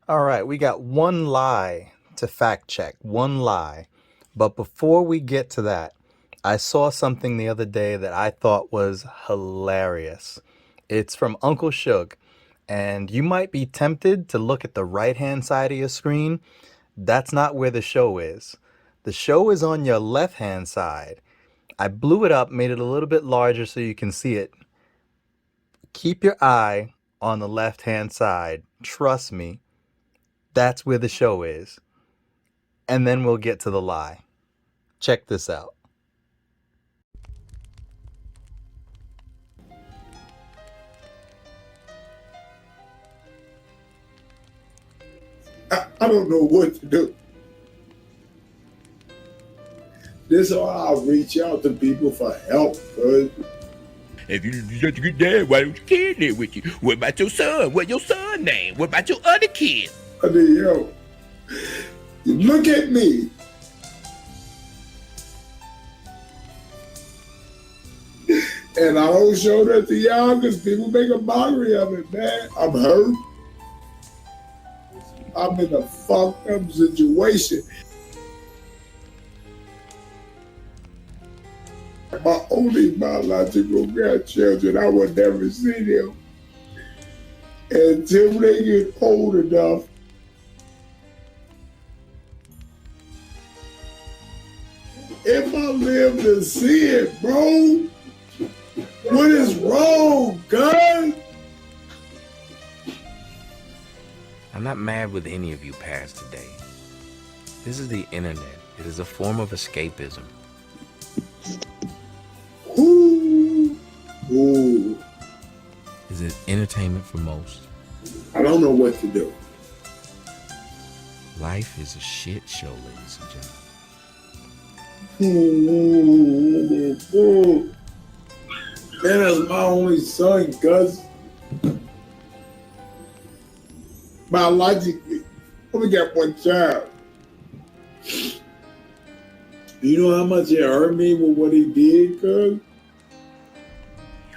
All right, we got one lie to fact check, one lie. But before we get to that, I saw something the other day that I thought was hilarious. It's from Uncle Shug, and you might be tempted to look at the right hand side of your screen. That's not where the show is. The show is on your left hand side. I blew it up, made it a little bit larger so you can see it. Keep your eye on the left hand side. Trust me, that's where the show is. And then we'll get to the lie. Check this out. I don't know what to do. This is why I'll reach out to people for help, cuz. If you're such a good dad, why don't your kid live with you? What about your son? What your son name? What about your other kid? I mean, yo, look at me. And I don't show that to y'all because people make a mockery of it, man. I'm hurt. I'm in a fucked up situation. My only biological grandchildren, I would never see them until they get old enough. If I live to see it, bro, what is wrong, gun? I'm not mad with any of you past today. This is the internet. It is a form of escapism. Ooh. Is it entertainment for most? I don't know what to do. Life is a shit show, ladies and gentlemen. Man, that's my only son, cuz. Biologically, I only got one child. You know how much it hurt me with what he did, cuz?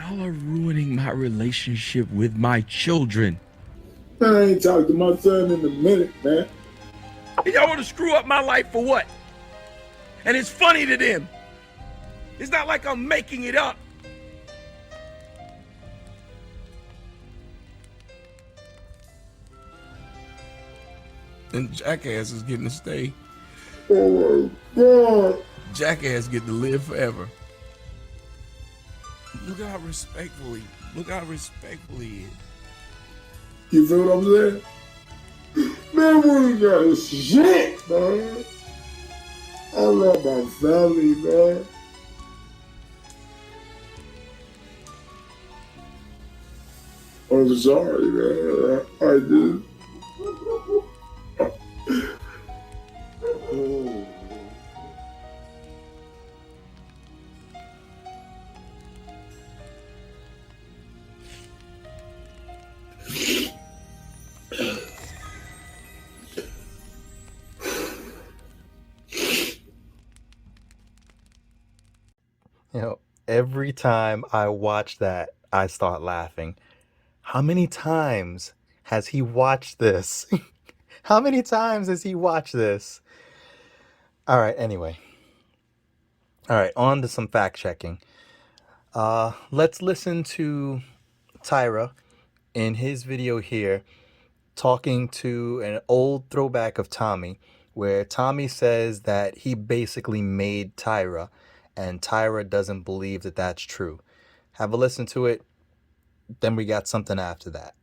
Y'all are ruining my relationship with my children. Man, I ain't talked to my son in a minute, man. And y'all want to screw up my life for what? And it's funny to them. It's not like I'm making it up. And Jackass is getting to stay. Oh my God. Jackass get to live forever. Look how respectfully he is. You feel what I'm saying? Man, we got shit, man. I love my family, man. I'm sorry, man. I just... Oh. You know, every time I watch that, I start laughing. How many times has he watched this? How many times has he watched this? All right, anyway. All right, on to some fact checking. Let's listen to Tyra in his video here talking to an old throwback of Tommy, where Tommy says that he basically made Tyra, and Tyra doesn't believe that that's true. Have a listen to it, then we got something after that.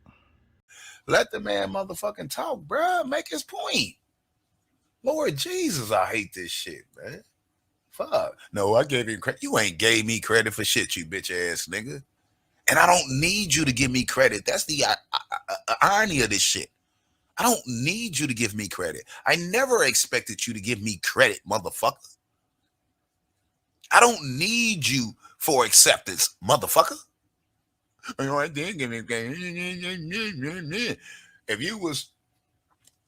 Let the man motherfucking talk, bruh. Make his point. Lord Jesus, I hate this shit, man. Fuck. No, I gave you credit. You ain't gave me credit for shit, you bitch ass nigga. And I don't need you to give me credit. That's the irony of this shit. I don't need you to give me credit. I never expected you to give me credit, motherfucker. I don't need you for acceptance, motherfucker. You know, I did give me credit. If you was,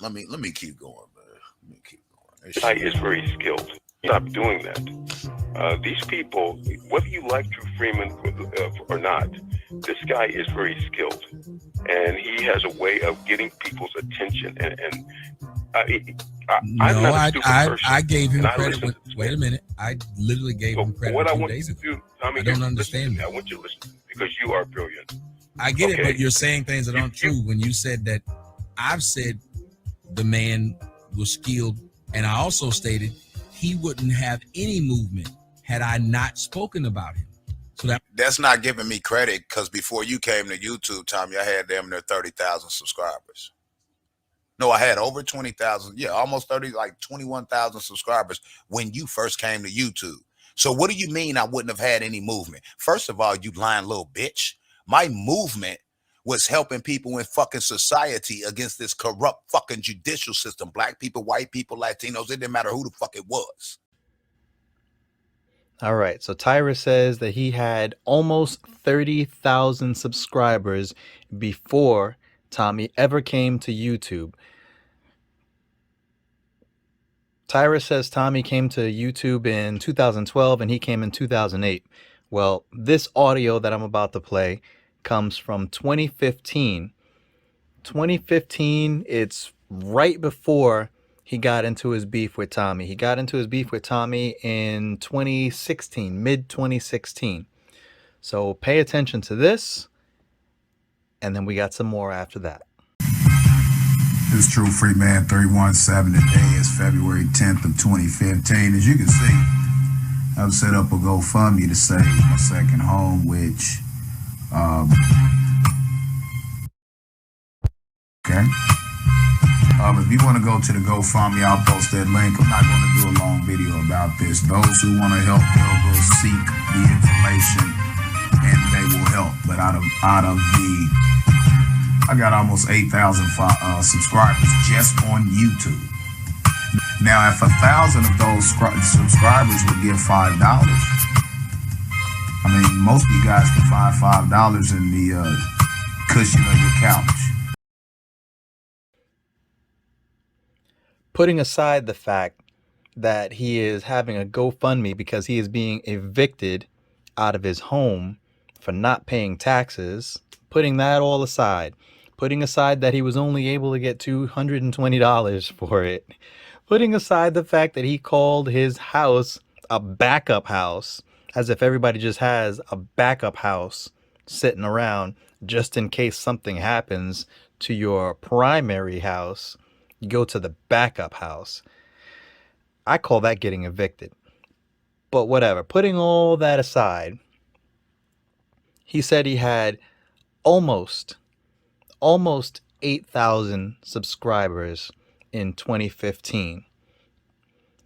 let me keep going, man. Let me keep going. Ty is very skilled. Stop doing that. These people, whether you like Drew Freeman or not, this guy is very skilled, and he has a way of getting people's attention. And I'm not a stupid person. I gave him and I credit. listen to this wait man. a minute. I literally gave So him credit what I 2 want days you to ago. do, Tommy, I don't listen understand to me. that. I want you to listen to me because you are brilliant. I get it, Okay. but you're saying things that aren't true when you said that. I've said the man was skilled, and I also stated he wouldn't have any movement had I not spoken about him. So That's not giving me credit, because before you came to YouTube, Tommy, I had damn near 30,000 subscribers. No, I had over 20,000. Yeah, almost 30, like 21,000 subscribers when you first came to YouTube. So what do you mean I wouldn't have had any movement? First of all, you lying little bitch. My movement was helping people in fucking society against this corrupt fucking judicial system. Black people, white people, Latinos, it didn't matter who the fuck it was. All right, so Tyra says that he had almost 30,000 subscribers before Tommy ever came to YouTube. Tyra says Tommy came to YouTube in 2012 and he came in 2008. Well, this audio that I'm about to play comes from 2015. 2015, it's right before he got into his beef with Tommy. He got into his beef with Tommy in 2016, mid 2016. So pay attention to this, and then we got some more after that. This is True Free Man 317. Today is February 10th of 2015. As you can see, I've set up a GoFundMe to save my second home, which, okay. If you want to go to the GoFundMe, I'll post that link. I'm not going to do a long video about this. Those who want to help, they'll go seek the information and they will help. But out of I got almost 8,000 subscribers just on YouTube. Now, if 1,000 of those subscribers would give $5, I mean, most of you guys can find $5 in the cushion of your couch. Putting aside the fact that he is having a GoFundMe because he is being evicted out of his home for not paying taxes, putting that all aside, putting aside that he was only able to get $220 for it, putting aside the fact that he called his house a backup house, as if everybody just has a backup house sitting around just in case something happens to your primary house. You go to the backup house. I call that getting evicted. But whatever. Putting all that aside, he said he had almost 8,000 subscribers in 2015.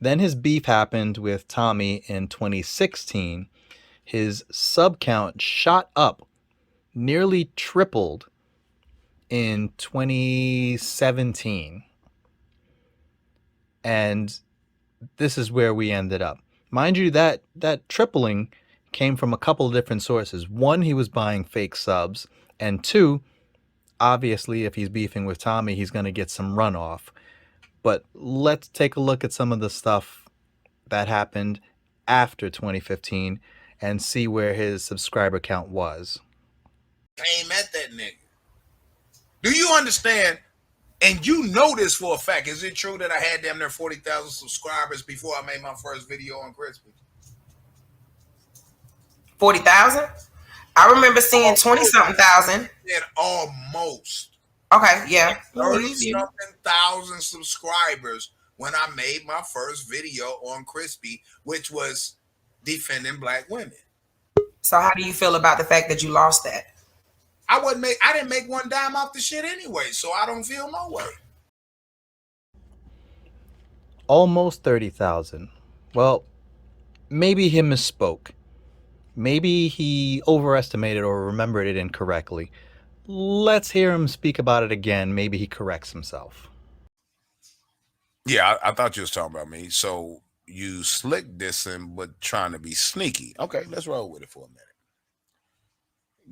Then his beef happened with Tommy in 2016. His sub count shot up, nearly tripled in 2017. And this is where we ended up. Mind you, that tripling came from a couple of different sources. One, he was buying fake subs. And two, obviously, if he's beefing with Tommy, he's going to get some runoff. But let's take a look at some of the stuff that happened after 2015 and see where his subscriber count was. Came at that nigga. Do you understand? And you know this for a fact. Is it true that I had damn near 40,000 subscribers before I made my first video on Crispy? 40,000? I remember seeing 20-something thousand. Yeah, almost. Okay, yeah. 30-something thousand subscribers when I made my first video on Crispy, which was defending black women. So how do you feel about the fact that you lost that? I didn't make one dime off the shit anyway, so I don't feel no way. Almost 30,000. Well, maybe he misspoke. Maybe he overestimated or remembered it incorrectly. Let's hear him speak about it again. Maybe he corrects himself. Yeah, I thought you was talking about me. So you slick dissing, but trying to be sneaky. Okay, let's roll with it for a minute.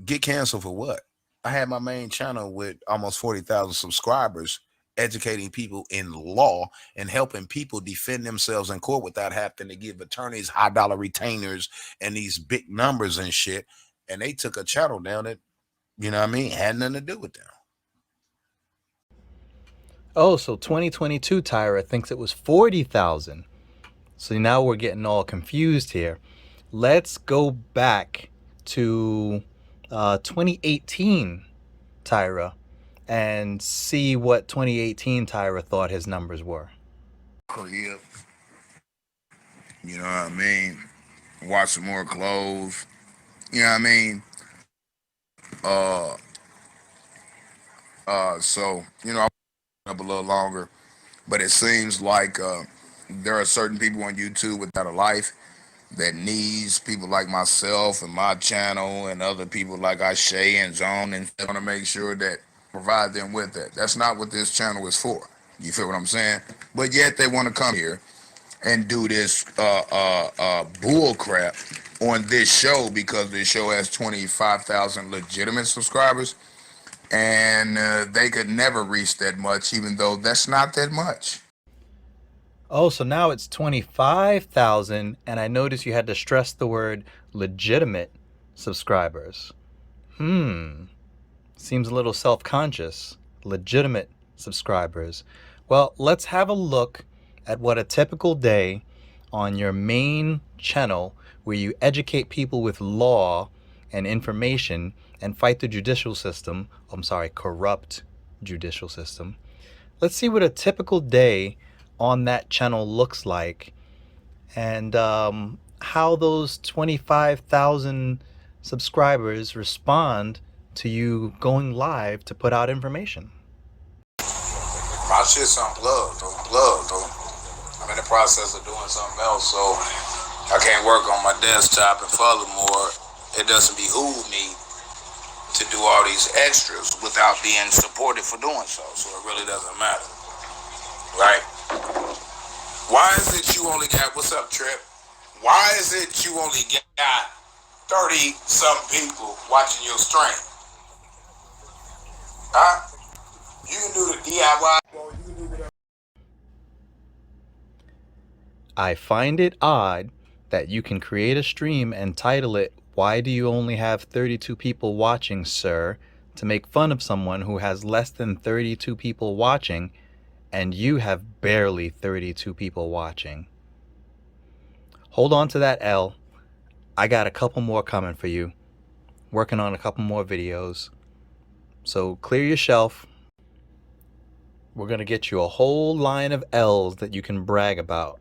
Get canceled for what? I had my main channel with almost 40,000 subscribers educating people in law and helping people defend themselves in court without having to give attorneys high dollar retainers and these big numbers and shit. And they took a channel down that, you know what I mean, had nothing to do with them. Oh, so 2022 Tyra thinks it was 40,000. So now we're getting all confused here. Let's go back to 2018 Tyra and see what 2018 Tyra thought his numbers were. Crib, you know what I mean? Watch some more clothes, you know what I mean? Uh, so, you know, I up a little longer, but it seems like there are certain people on YouTube without a life that needs people like myself and my channel and other people like Shay and Zone, and want to make sure that provide them with that. That's not what this channel is for. You feel what I'm saying? But yet they want to come here and do this bull crap on this show because this show has 25,000 legitimate subscribers, and they could never reach that much, even though that's not that much. Oh, so now it's 25,000, and I noticed you had to stress the word legitimate subscribers. Seems a little self-conscious. Legitimate subscribers. Well, let's have a look at what a typical day on your main channel where you educate people with law and information and fight the judicial system, corrupt judicial system. Let's see what a typical day on that channel looks like, and how those 25,000 subscribers respond to you going live to put out information. My shit's unplugged. I'm in the process of doing something else, so I can't work on my desktop, and furthermore, it doesn't behoove me to do all these extras without being supported for doing so. So it really doesn't matter, right? Why is it you only got, what's up, Trip? Why is it you only got 30-something people watching your stream? Huh? You can do the DIY. I find it odd that you can create a stream and title it, "Why do you only have 32 people watching, sir?" to make fun of someone who has less than 32 people watching, and you have barely 32 people watching. Hold on to that, L. I got a couple more coming for you. Working on a couple more videos. So clear your shelf. We're going to get you a whole line of L's that you can brag about.